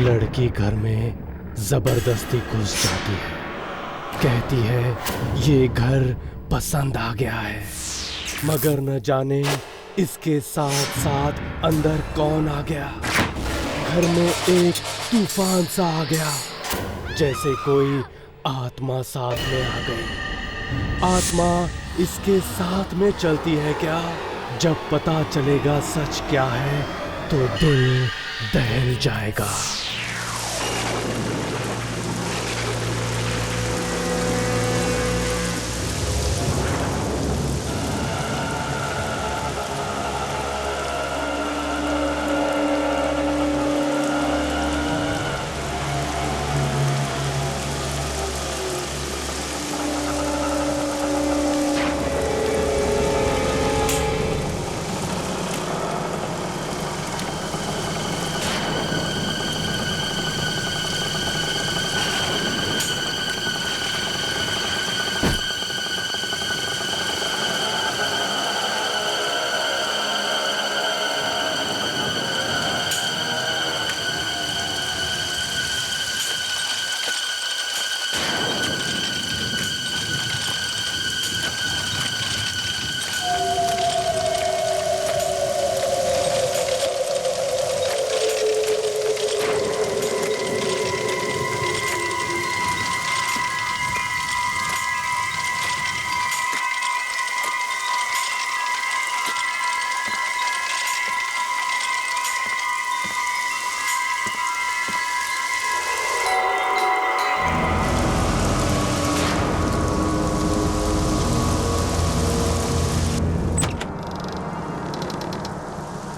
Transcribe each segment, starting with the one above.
लड़की घर में जबरदस्ती घुस जाती है। कहती है ये घर पसंद आ गया है, मगर न जाने इसके साथ साथ अंदर कौन आ गया। घर में एक तूफान सा आ गया, जैसे कोई आत्मा साथ में आ गई। आत्मा इसके साथ में चलती है क्या? जब पता चलेगा सच क्या है तो दिल दहल जाएगा।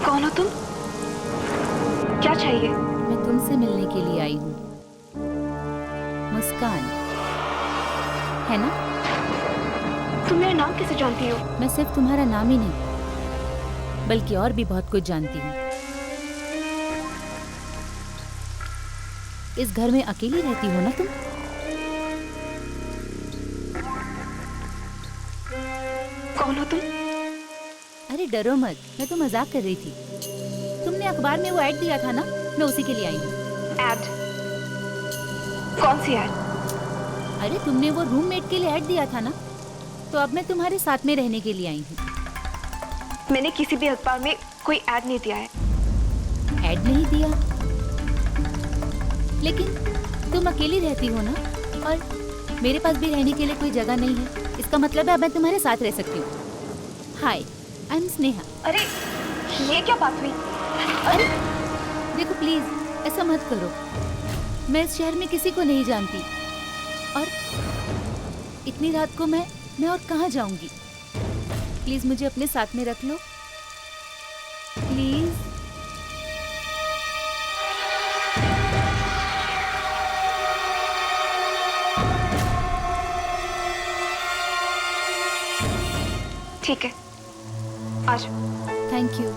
कौन हो तुम? क्या चाहिए? मैं तुमसे मिलने के लिए आई हूँ। मुस्कान है ना? तुम मेरा नाम कैसे जानती हो? मैं सिर्फ तुम्हारा नाम ही नहीं बल्कि और भी बहुत कुछ जानती हूँ। इस घर में अकेली रहती हो ना तुम? कौन हो तुम? अरे डरो मत, मैं तो मजाक कर रही थी। तुमने अखबार में वो ऐड दिया था ना, मैं उसी के लिए आई हूँ। ऐड? कौन सी ऐड? अरे तुमने वो रूममेट के लिए ऐड दिया था ना, तो अब मैं तुम्हारे साथ में रहने के लिए आई हूँ। मैंने किसी भी अखबार में कोई ऐड नहीं दिया है। ऐड नहीं दिया? लेकिन तुम अकेली रहती हो ना, और मेरे पास भी रहने के लिए कोई जगह नहीं है। इसका मतलब है अब मैं तुम्हारे साथ रह सकती हूँ। हाय, आई एम स्नेहा। अरे ये क्या बात हुई? अरे देखो प्लीज ऐसा मत करो। मैं इस शहर में किसी को नहीं जानती, और इतनी रात को मैं और कहाँ जाऊंगी? प्लीज मुझे अपने साथ में रख लो, प्लीज। ठीक है, आ जाओ। Thank you.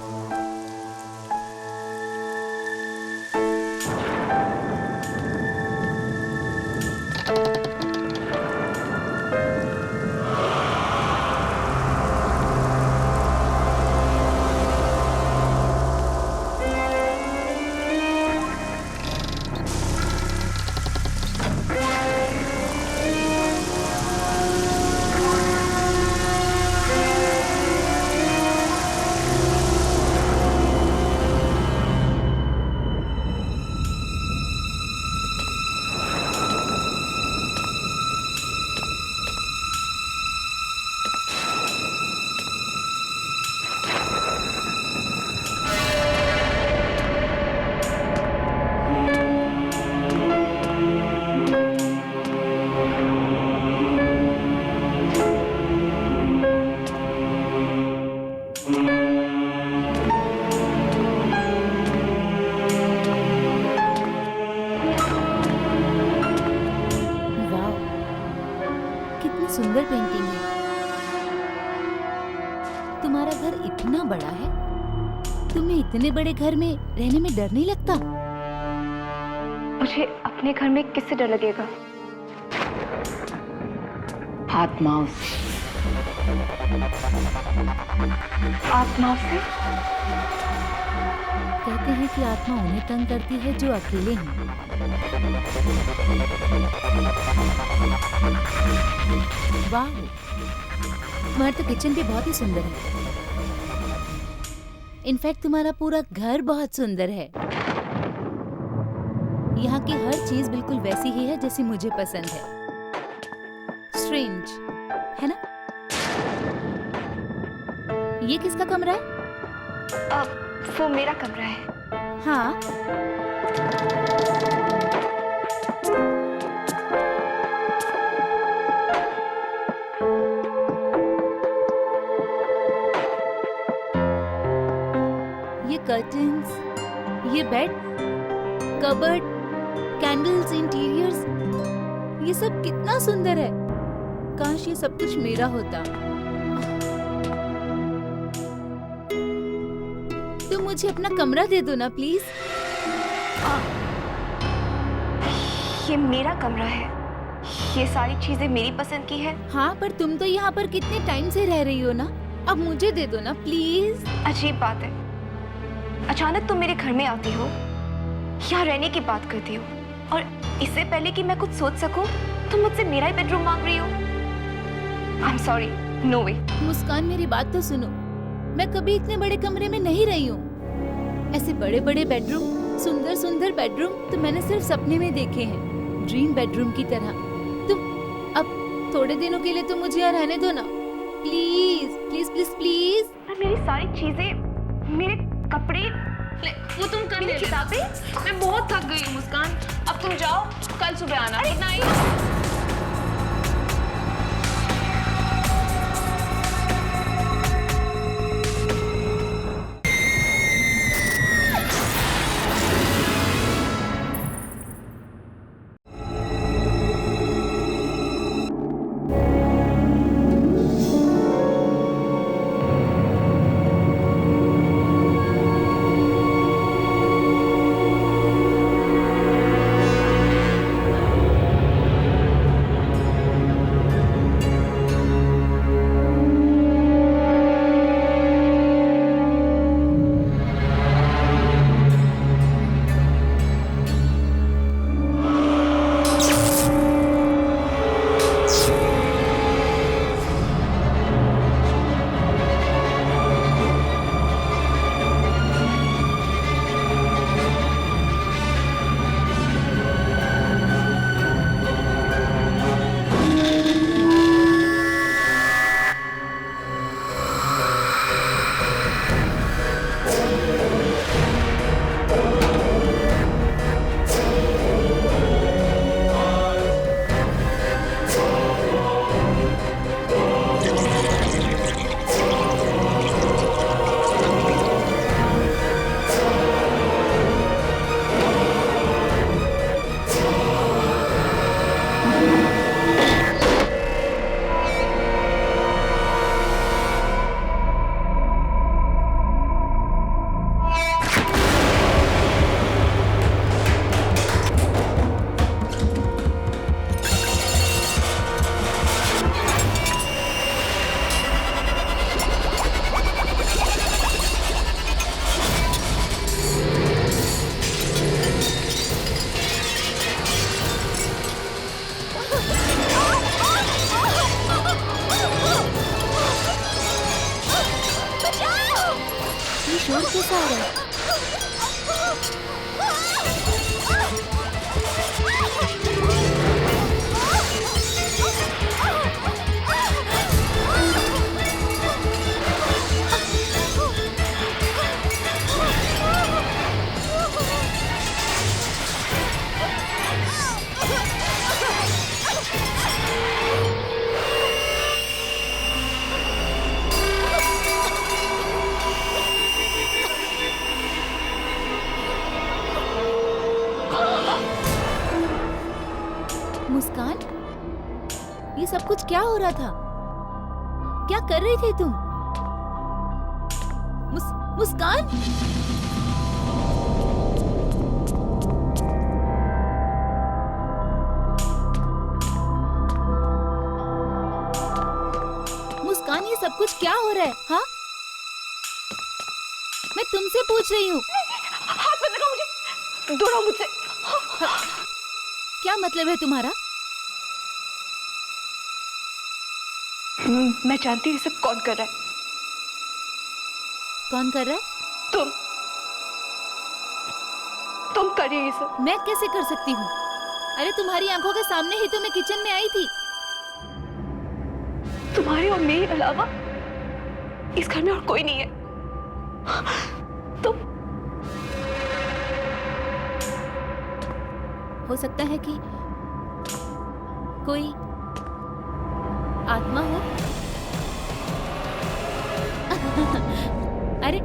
सुंदर पेंटिंग है। तुम्हारा घर इतना बड़ा है, तुम्हें इतने बड़े घर में रहने में डर नहीं लगता? मुझे अपने घर में किससे डर लगेगा? आत्माओं से। आत्माओं से? कहते हैं कि आत्मा उन्हें तंग करती है जो अकेले हैं। वाह, तुम्हारा तो किचन भी बहुत ही सुंदर है। इनफैक्ट तुम्हारा पूरा घर बहुत सुंदर है। यहाँ की हर चीज बिल्कुल वैसी ही है जैसी मुझे पसंद है। स्ट्रेंज, है ना? ये किसका कमरा है? वो मेरा कमरा है। हाँ, ये कर्टन्स, ये बेड, कबर्ड, कैंडल्स, इंटीरियर्स, ये सब कितना सुंदर है। काश ये सब कुछ मेरा होता। तो मुझे अपना कमरा दे दो ना प्लीज। ये मेरा कमरा है। ये सारी चीजें मेरी पसंद की है। हाँ, पर तुम तो यहाँ पर कितने टाइम से रह रही हो ना, अब मुझे दे दो ना प्लीज। अजीब बात है, अचानक तुम मेरे घर में आती हो, यहाँ रहने की बात करती हो, और इससे पहले कि मैं कुछ सोच सकूं, तुम मुझसे मेरा ही बेडरूम मांग रही हो। आई एम सॉरी, नो वे। मुस्कान, मेरी बात तो सुनो। मैं कभी इतने बड़े कमरे में नहीं रही हूँ। ऐसे बड़े बड़े बेडरूम, सुंदर सुंदर बेडरूम तो मैंने सिर्फ सपने में देखे हैं, ड्रीम बेडरूम की तरह। तुम अब थोड़े दिनों के लिए तो मुझे यहाँ रहने दो ना प्लीज प्लीज प्लीज प्लीज। मेरी सारी चीजें, मेरे कपड़े, वो तुम कर ले किताबें। मैं बहुत थक गई हूँ मुस्कान, अब तुम जाओ, कल सुबह आना। Good night. शोर कैसा आ रहा है? मुस्कान, ये सब कुछ क्या हो रहा था? क्या कर रही थी तुम? मुस्कान? मुस्कान, ये सब कुछ क्या हो रहा है? हाँ, मैं तुमसे पूछ रही हूँ। दूर हो मुझसे। क्या मतलब है तुम्हारा? मैं जानती हूँ ये सब कौन कर रहा है। कौन कर रहा है? तुम कर रही हो ये सब। मैं कैसे कर सकती हूँ? अरे तुम्हारी आंखों के सामने ही तो मैं किचन में आई थी। तुम्हारे और मेरे अलावा इस घर में और कोई नहीं है। तुम हो सकता है कि कोई आत्मा हो। अरे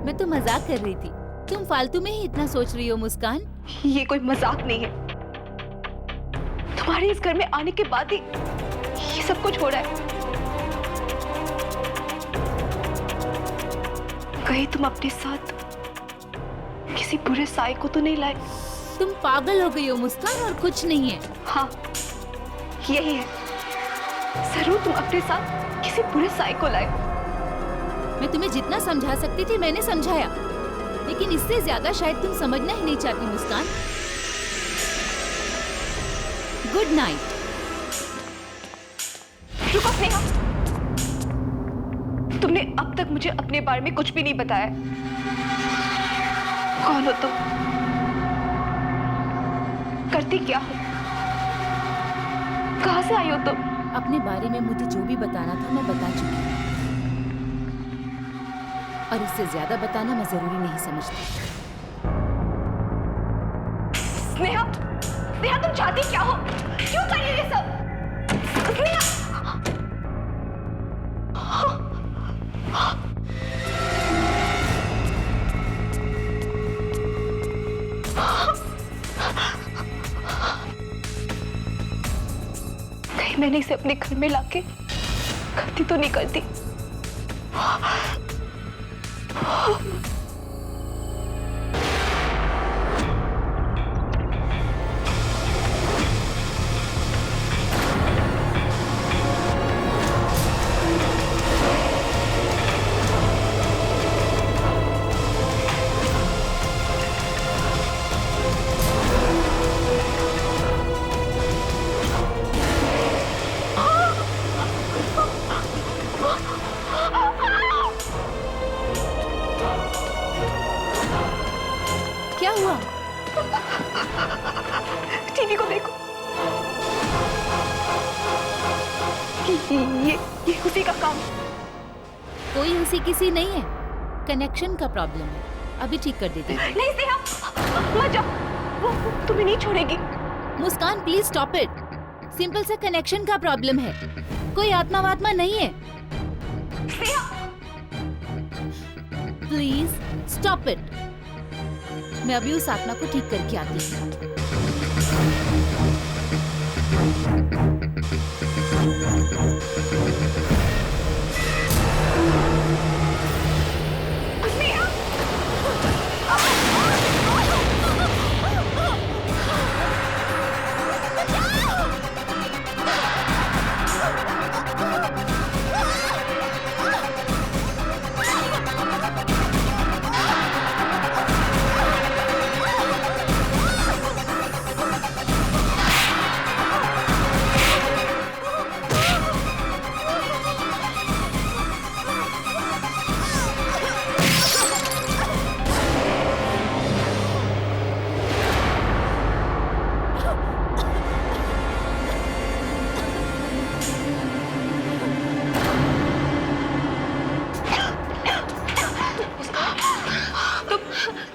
मैं तो मजाक कर रही थी, तुम फालतू में ही इतना सोच रही हो मुस्कान। ये कोई मजाक नहीं है। तुम्हारे इस घर में आने के बाद ही ये सब कुछ हो रहा है। कहीं तुम अपने साथ किसी बुरे साए को तो नहीं लाए? तुम पागल हो गई हो मुस्कान, और कुछ नहीं है। हाँ, यही है। जरूर तुम अपने साथ किसी बुरे साए को लाए। मैं तुम्हें जितना समझा सकती थी मैंने समझाया, लेकिन इससे ज्यादा शायद तुम समझना ही नहीं चाहती मुस्कान। Good night. रुको स्नेहा, तुमने अब तक मुझे अपने बारे में कुछ भी नहीं बताया। कौन हो तुम? करती क्या हो? कहां से आई हो तुम? अपने बारे में मुझे जो भी बताना था मैं बता चुकी हूँ, और इससे ज्यादा बताना मैं जरूरी नहीं समझती। स्नेहा, स्नेहा तुम चाहती क्या हो? क्यों कर रही हो ये सब? स्नेहा! कहीं मैंने इसे अपने घर में लाके गलती तो नहीं करती? क्या हुआ? टीवी को देखो। ये उसी का काम। कोई उसी किसी नहीं है, कनेक्शन का प्रॉब्लम है। अभी ठीक कर देती हूँ। नहीं स्नेहा, मत जाओ। वो तुम्हें नहीं छोड़ेगी। मुस्कान प्लीज स्टॉप इट। सिंपल सा कनेक्शन का प्रॉब्लम है, कोई आत्मा वात्मा नहीं है। Sneha, please stop it. मैं अभी उस आत्मा को ठीक करके आती हूँ।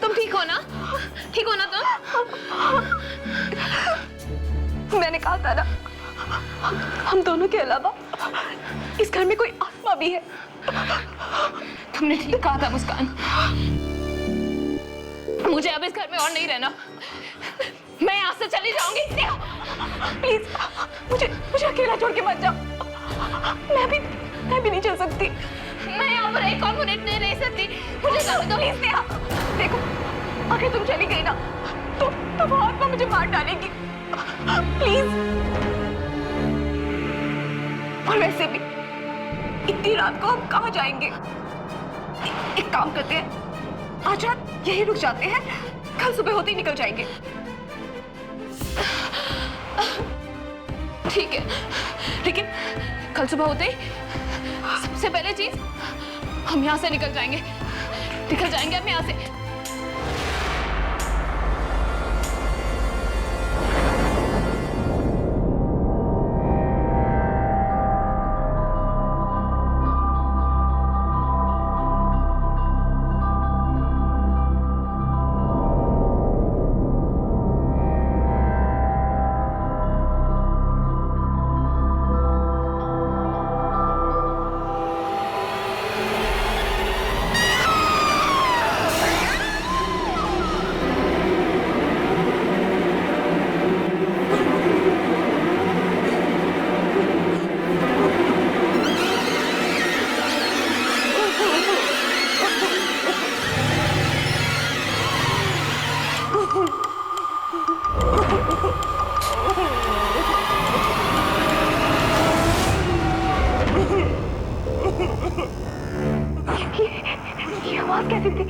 तुम ठीक हो ना? ठीक हो ना तुम? मैंने कहा था ना, हम दोनों के अलावा इस घर में कोई आत्मा भी है। तुमने ठीक कहा था मुस्कान। मुझे अब इस घर में और नहीं रहना। मैं यहाँ से चली जाऊंगी। प्लीज मुझे अकेला छोड़ के मत जाओ। मैं भी नहीं चल सकती। मैं यहाँ पर एक और मिनट नहीं रह सकती। मुझे जाने दो प्लीज नेहा, देखो अगर तुम चली गई ना तो वो आत्मा मुझे मार डालेगी। प्लीज। और वैसे भी इतनी रात को हम कहाँ जाएंगे? एक काम करते हैं, आज रात यहीं रुक जाते हैं, कल सुबह होते ही निकल जाएंगे। ठीक है, लेकिन कल सुबह होते ही सबसे पहले चीज हम यहाँ से निकल जाएंगे हम यहाँ से। ये आवाज कैसी थी?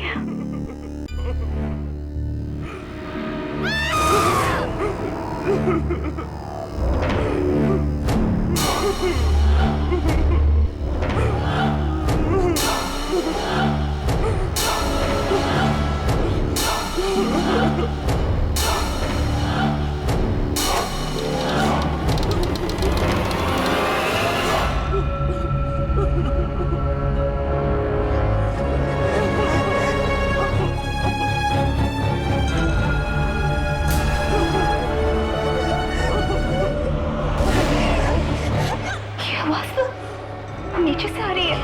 नीचे से आ रही है।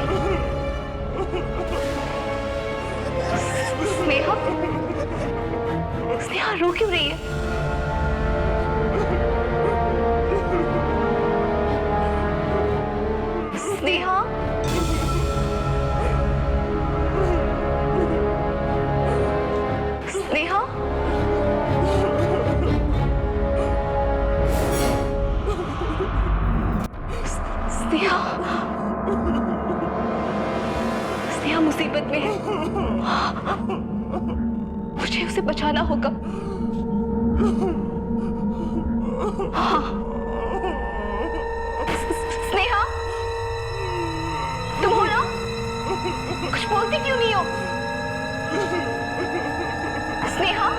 स्नेहा, स्नेहा रो क्यों रही है? स्नेहा, स्नेहा, स्नेहा, स्नेहा मुसीबत में है। मुझे उसे बचाना होगा। हाँ। स्नेहा, तुम हो ना? कुछ बोलती क्यों नहीं हो? स्नेहा,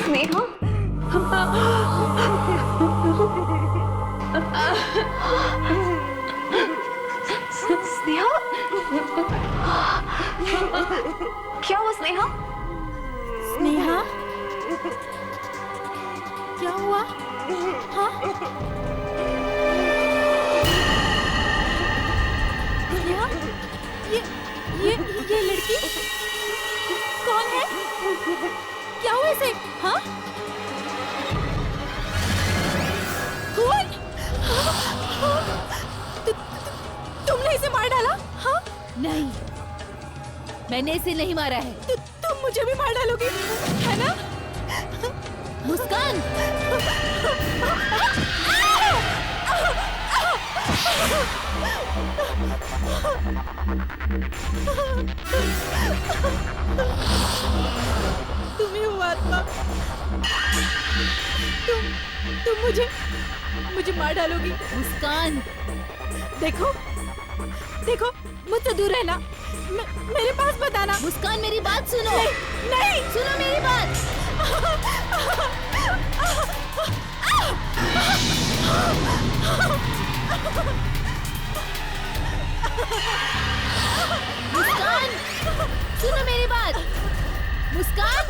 स्नेहा, स्नेहा, क्या हुआ स्नेहा? स्नेहा, क्या हुआ? हाँ? स्नेहा, ये लड़की कौन है? क्या हुआ इसे? हाँ? कौन? तुमने इसे मार डाला? हाँ? नहीं, मैंने इसे नहीं मारा है। तुम मुझे भी मार डालोगी, है ना? मुस्कान! तुम ही हो आत्मा। तुम मुझे मार डालोगी। मुस्कान, देखो मुझसे दूर रहना। मेरे पास मत आना। मुस्कान, मेरी बात सुनो। नहीं सुनो मेरी बात। मुस्कान, सुनो मेरी बात। मुस्कान,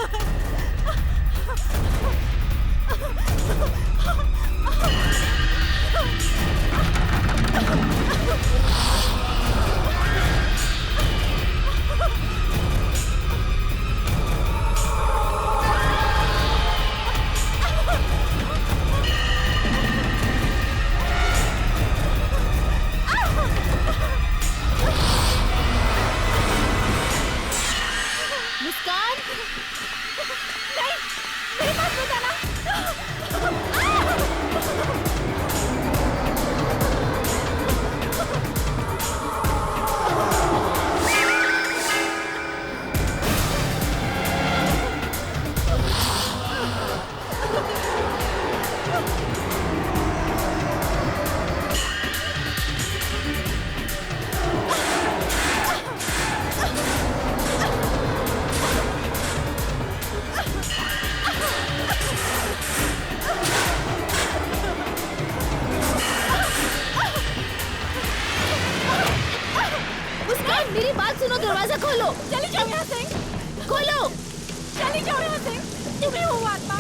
जाओ यहाँ से। तुम ही हो वो आत्मा,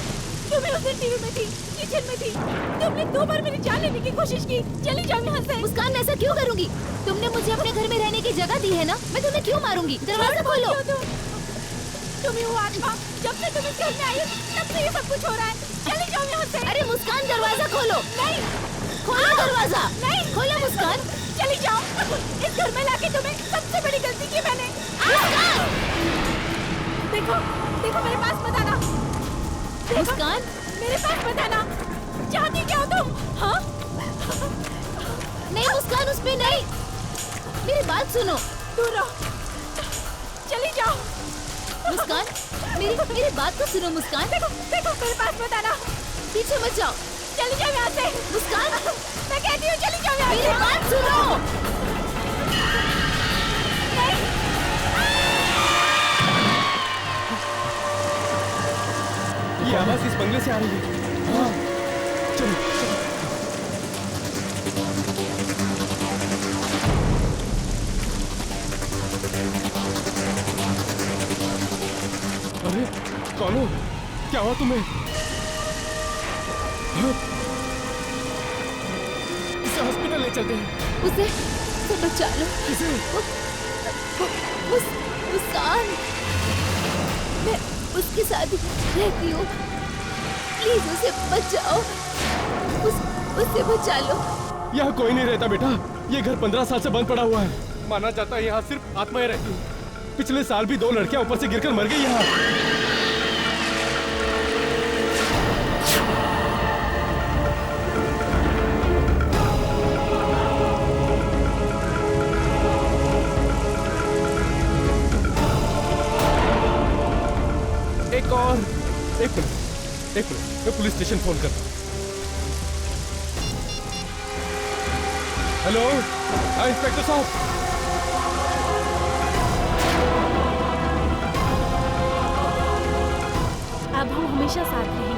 तुम ही उस दिन टीवी में थी, किचन में थी, तुमने 2 बार मेरी जान लेने की कोशिश की। चली जाओ यहाँ से। मुस्कान, ऐसा क्यों करूंगी? तुमने मुझे अपने घर में रहने की जगह दी है ना, मैं तुम्हें क्यों मारूंगी? दरवाजा खोलो। तुम ही हो आत्मा, जब से तुम इस घर में आई हो तब से ये सब कुछ हो रहा है। चली जाओ यहाँ से। अरे मुस्कान, दरवाजा खोलो। नहीं, खोलो दरवाजा। नहीं, खोलो मुस्कान। चली जाओ। इस घर में लाके तुम्हें सबसे बड़ी गलती की मैंने। देखो, देखो मेरे पास मत आना। देखो, मुस्कान, मेरे पास मत आना। चाहती क्या हो तुम? हाँ? नहीं मुस्कान, उस पे नहीं। मेरी बात सुनो। दूर रहो। चली जाओ। मुस्कान, मेरी बात तो सुनो मुस्कान। देखो, देखो मेरे पास मत आना। पीछे मत जाओ। चली जाओ यहाँ से। मुस्कान, मैं कहती हूँ चली जाओ यहाँ से। मेरी बात सुनो। नहीं। ये आवाज इस बंगले से आ रही है। हाँ, चलो चलो। अरे कौन हो? क्या हुआ तुम्हें? हाँ? इसे हॉस्पिटल ले चलते हैं। उसे बचा लो। किसे? मुस्कान, मैं उसके साथ रहती हूँ, प्लीज उसे बचाओ। उसे बचा लो। यहाँ कोई नहीं रहता बेटा। ये घर 15 साल से बंद पड़ा हुआ है। माना जाता है यहाँ सिर्फ आत्माएं रहती हैं। पिछले साल भी 2 लड़कियां ऊपर से गिरकर मर गई यहाँ। एक मिनट, मैं पुलिस स्टेशन फोन करता हूँ। हेलो, हाँ इंस्पेक्टर साहब। अब हम हमेशा साथ रहेंगे।